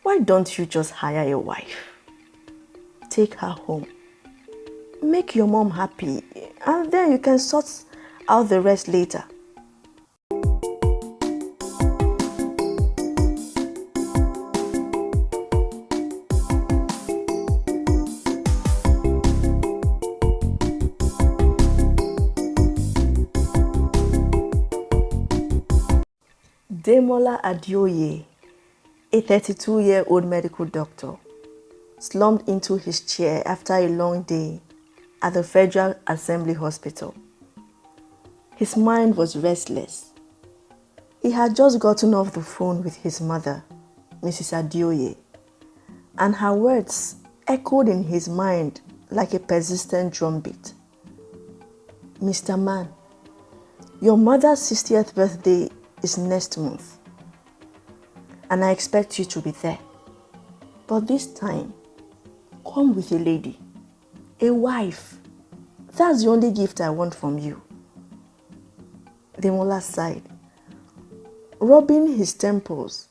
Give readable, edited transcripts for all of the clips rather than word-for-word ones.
Why don't you just hire a wife? Take her home. Make your mom happy, and then you can sort out the rest later. Demola Adeoye, a 32-year-old medical doctor, slumped into his chair after a long day at the Federal Assembly Hospital. His mind was restless. He had just gotten off the phone with his mother, Mrs. Adeoye, and her words echoed in his mind like a persistent drumbeat. Mr. Man, your mother's 60th birthday is next month, and I expect you to be there. But this time, come with a lady, a wife. That's the only gift I want from you. Demola sighed, rubbing his temples.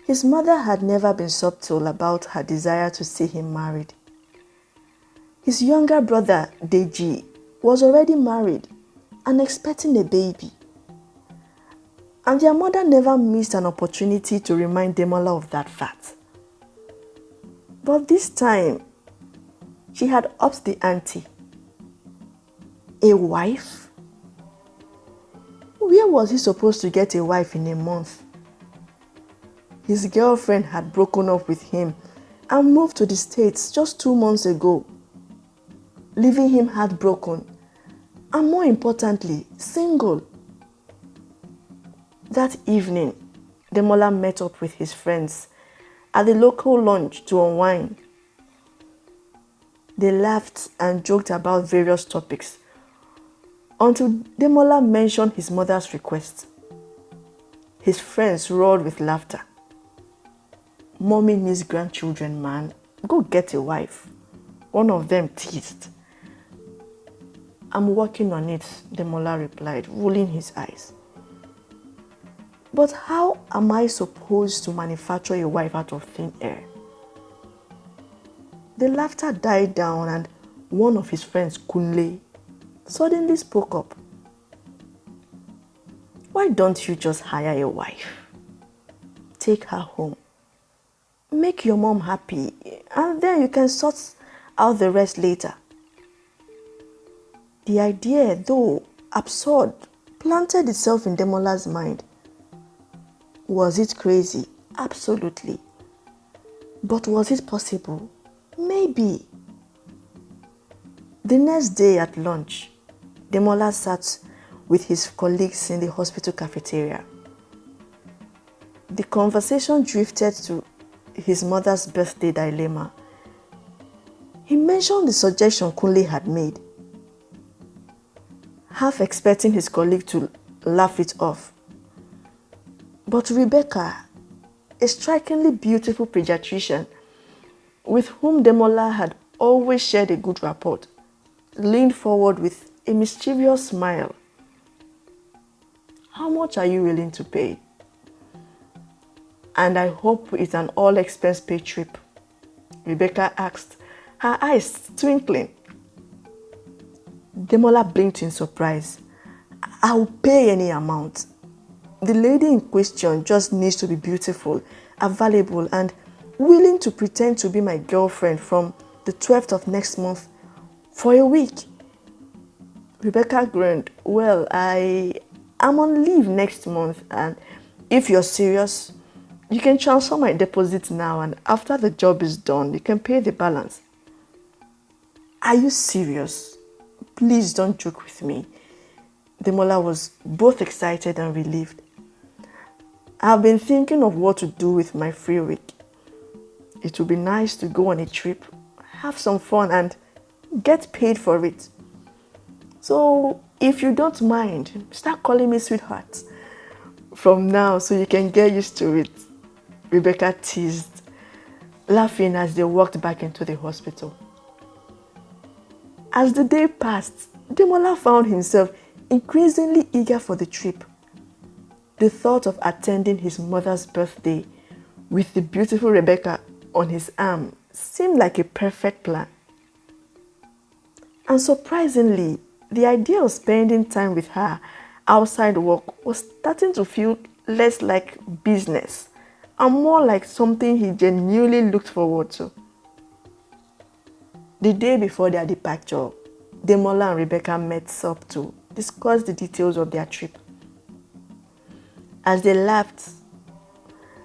His mother had never been subtle about her desire to see him married. His younger brother, Deji, was already married and expecting a baby. And their mother never missed an opportunity to remind Demola of that fact. But this time, she had upped the ante. A wife? Where was he supposed to get a wife in a month? His girlfriend had broken up with him and moved to the States just 2 months ago, leaving him heartbroken and, more importantly, single. That evening, Demola met up with his friends at the local lounge to unwind. They laughed and joked about various topics until Demola mentioned his mother's request. His friends roared with laughter. Mommy needs grandchildren, man. Go get a wife. One of them teased. I'm working on it, Demola replied, rolling his eyes. But how am I supposed to manufacture a wife out of thin air? The laughter died down and one of his friends, Kunle, suddenly spoke up. Why don't you just hire a wife? Take her home. Make your mom happy, and then you can sort out the rest later. The idea, though absurd, planted itself in Demola's mind. Was it crazy? Absolutely. But was it possible? Maybe. The next day at lunch, Demola sat with his colleagues in the hospital cafeteria. The conversation drifted to his mother's birthday dilemma. He mentioned the suggestion Kunle had made, half expecting his colleague to laugh it off. But Rebecca, a strikingly beautiful pediatrician with whom Demola had always shared a good rapport, leaned forward with a mischievous smile. How much are you willing to pay? And I hope it's an all-expense-paid trip, Rebecca asked, her eyes twinkling. Demola blinked in surprise. I'll pay any amount. The lady in question just needs to be beautiful, available, and willing to pretend to be my girlfriend from the 12th of next month for a week. Rebecca grinned. Well, I am on leave next month, and if you're serious, you can transfer my deposit now, and after the job is done, you can pay the balance. Are you serious? Please don't joke with me. Demola was both excited and relieved. I've been thinking of what to do with my free week. It would be nice to go on a trip, have some fun, and get paid for it. So, if you don't mind, start calling me sweetheart from now so you can get used to it, Rebecca teased, laughing as they walked back into the hospital. As the day passed, Demola found himself increasingly eager for the trip. The thought of attending his mother's birthday with the beautiful Rebecca on his arm seemed like a perfect plan. And surprisingly, the idea of spending time with her outside work was starting to feel less like business and more like something he genuinely looked forward to. The day before their departure, Demola and Rebecca met up to discuss the details of their trip. As they laughed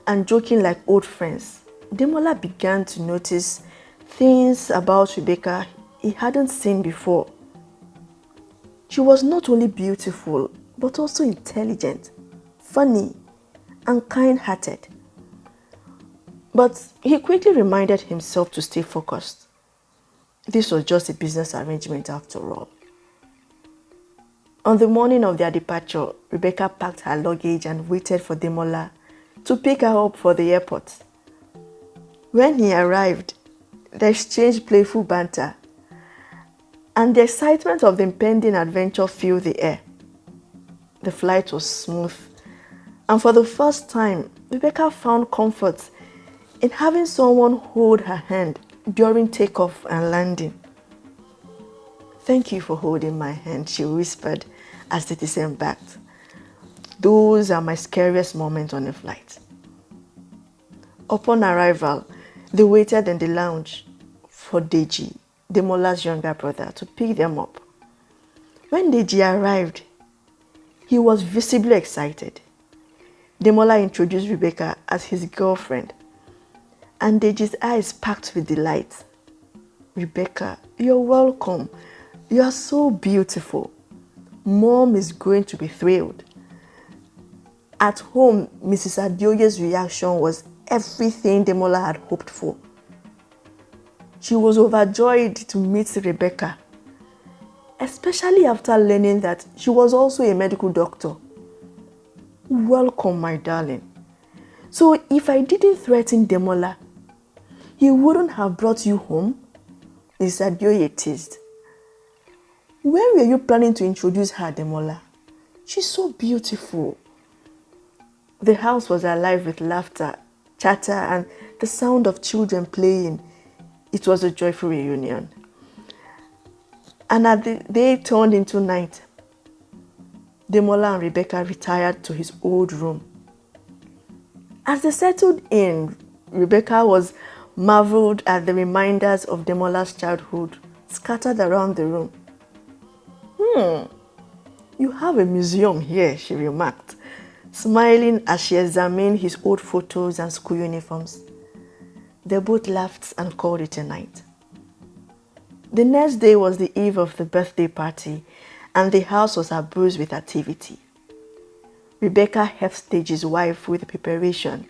and joking like old friends, Demola began to notice things about Rebecca he hadn't seen before. She was not only beautiful, but also intelligent, funny, and kind-hearted. But he quickly reminded himself to stay focused. This was just a business arrangement after all. On the morning of their departure, Rebecca packed her luggage and waited for Demola to pick her up for the airport. When he arrived, they exchanged playful banter, and the excitement of the impending adventure filled the air. The flight was smooth, and for the first time, Rebecca found comfort in having someone hold her hand during takeoff and landing. "Thank you for holding my hand," she whispered as they disembarked. "Those are my scariest moments on a flight." Upon arrival, they waited in the lounge for Deji, Demola's younger brother, to pick them up. When Deji arrived, he was visibly excited. Demola introduced Rebecca as his girlfriend, and Deji's eyes sparkled with delight. "Rebecca, you're welcome. You are so beautiful. Mom is going to be thrilled." At home, Mrs. Adioye's reaction was everything Demola had hoped for. She was overjoyed to meet Rebecca, especially after learning that she was also a medical doctor. "Welcome, my darling. So if I didn't threaten Demola, he wouldn't have brought you home?" Mrs. Adioye teased. "When were you planning to introduce her, Demola? She's so beautiful." The house was alive with laughter, chatter, and the sound of children playing. It was a joyful reunion. And as the day turned into night, Demola and Rebecca retired to his old room. As they settled in, Rebecca was marveled at the reminders of Demola's childhood scattered around the room. "You have a museum here," she remarked, smiling as she examined his old photos and school uniforms. They both laughed and called it a night. The next day was the eve of the birthday party, and the house was abuzed with activity. Rebecca helped Deji's wife with the preparation,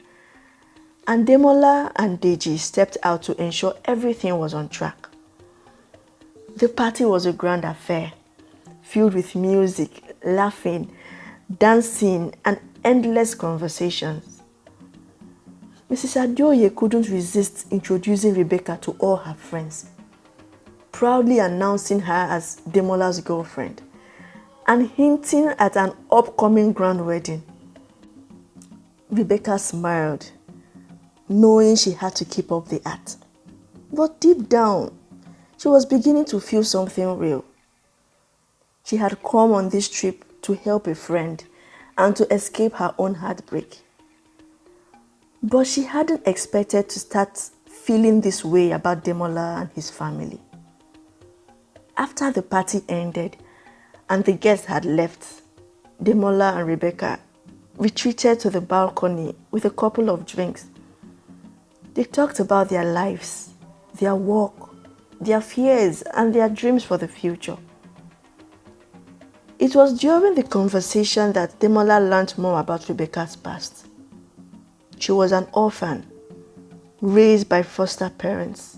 and Demola and Deji stepped out to ensure everything was on track. The party was a grand affair, filled with music, laughing, dancing, and endless conversations. Mrs. Adioye couldn't resist introducing Rebecca to all her friends, proudly announcing her as Demola's girlfriend and hinting at an upcoming grand wedding. Rebecca smiled, knowing she had to keep up the act. But deep down, she was beginning to feel something real. She had come on this trip to help a friend and to escape her own heartbreak. But she hadn't expected to start feeling this way about Demola and his family. After the party ended and the guests had left, Demola and Rebecca retreated to the balcony with a couple of drinks. They talked about their lives, their work, their fears, and their dreams for the future. It was during the conversation that Demola learned more about Rebecca's past. She was an orphan, raised by foster parents,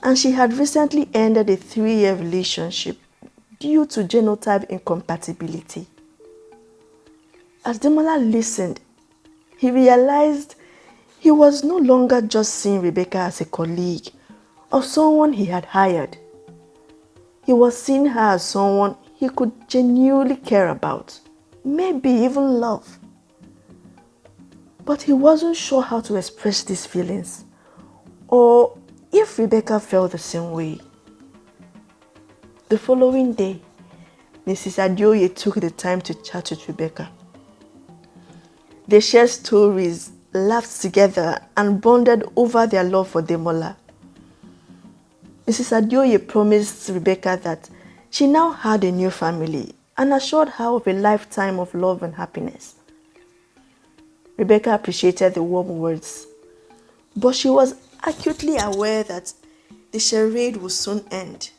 and she had recently ended a 3-year relationship due to genotype incompatibility. As Demola listened, he realized he was no longer just seeing Rebecca as a colleague or someone he had hired. He was seeing her as someone he could genuinely care about, maybe even love. But he wasn't sure how to express these feelings, or if Rebecca felt the same way. The following day, Mrs. Adioye took the time to chat with Rebecca. They shared stories, laughed together, and bonded over their love for Demola. Mrs. Adioye promised Rebecca that she now had a new family and assured her of a lifetime of love and happiness. Rebecca appreciated the warm words, but she was acutely aware that the charade would soon end.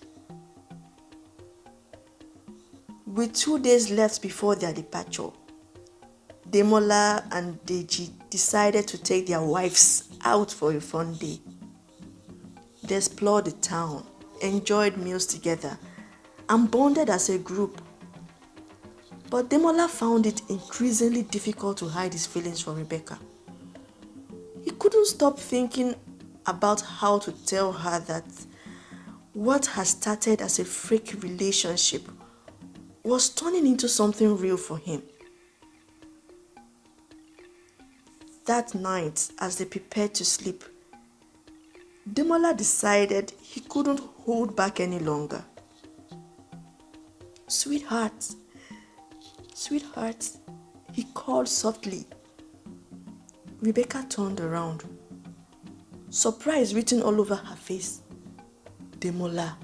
With 2 days left before their departure, Demola and Deji decided to take their wives out for a fun day. They explored the town, enjoyed meals together, and bonded as a group. But Demola found it increasingly difficult to hide his feelings for Rebecca. He couldn't stop thinking about how to tell her that what had started as a fake relationship was turning into something real for him. That night, as they prepared to sleep, Demola decided he couldn't hold back any longer. Sweetheart, he called softly. Rebecca turned around, surprise written all over her face. Demola,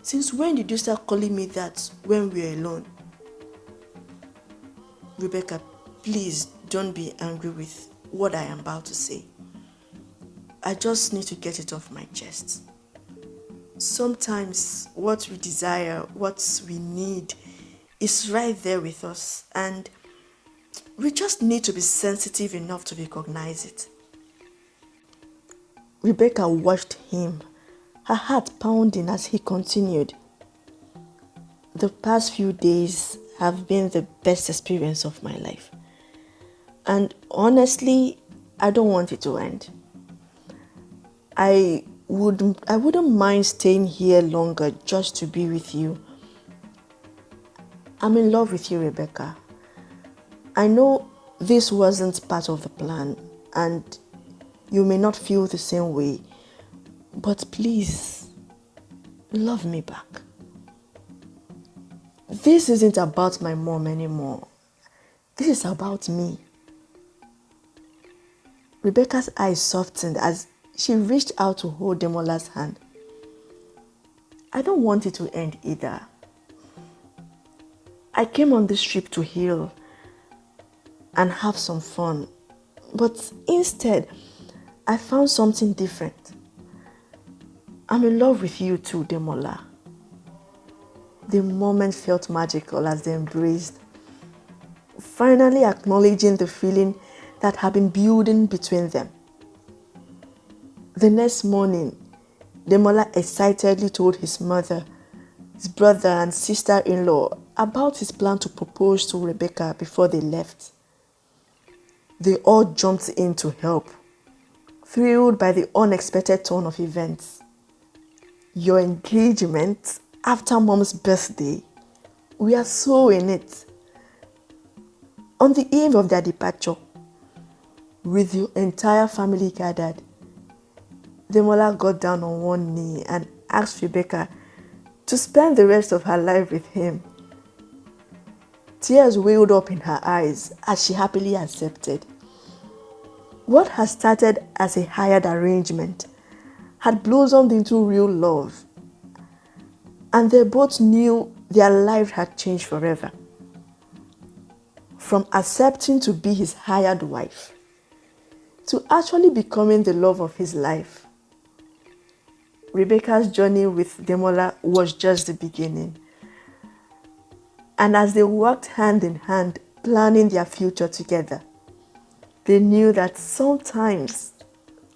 since when did you start calling me that when we were alone? Rebecca, please don't be angry with what I am about to say. I just need to get it off my chest. Sometimes what we desire, what we need, is right there with us, and we just need to be sensitive enough to recognize it. Rebecca watched him, her heart pounding as he continued. The past few days have been the best experience of my life. And honestly, I don't want it to end. I wouldn't mind staying here longer just to be with you. I'm in love with you, Rebecca. I know this wasn't part of the plan, and you may not feel the same way, but please, love me back. This isn't about my mom anymore. This is about me. Rebecca's eyes softened as she reached out to hold Demola's hand. I don't want it to end either. I came on this trip to heal and have some fun, but instead, I found something different. I'm in love with you too, Demola. The moment felt magical as they embraced, finally acknowledging the feeling that had been building between them. The next morning, Demola excitedly told his mother, his brother and sister-in-law about his plan to propose to Rebecca before they left. They all jumped in to help, thrilled by the unexpected turn of events. Your engagement after Mom's birthday, we are so in it. On the eve of their departure, with the entire family gathered, Demola got down on one knee and asked Rebecca to spend the rest of her life with him. Tears welled up in her eyes as she happily accepted. What had started as a hired arrangement had blossomed into real love, and they both knew their life had changed forever. From accepting to be his hired wife to actually becoming the love of his life, Rebecca's journey with Demola was just the beginning. And as they worked hand in hand, planning their future together, they knew that sometimes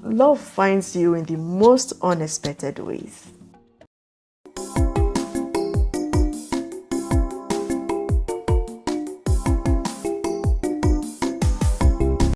love finds you in the most unexpected ways.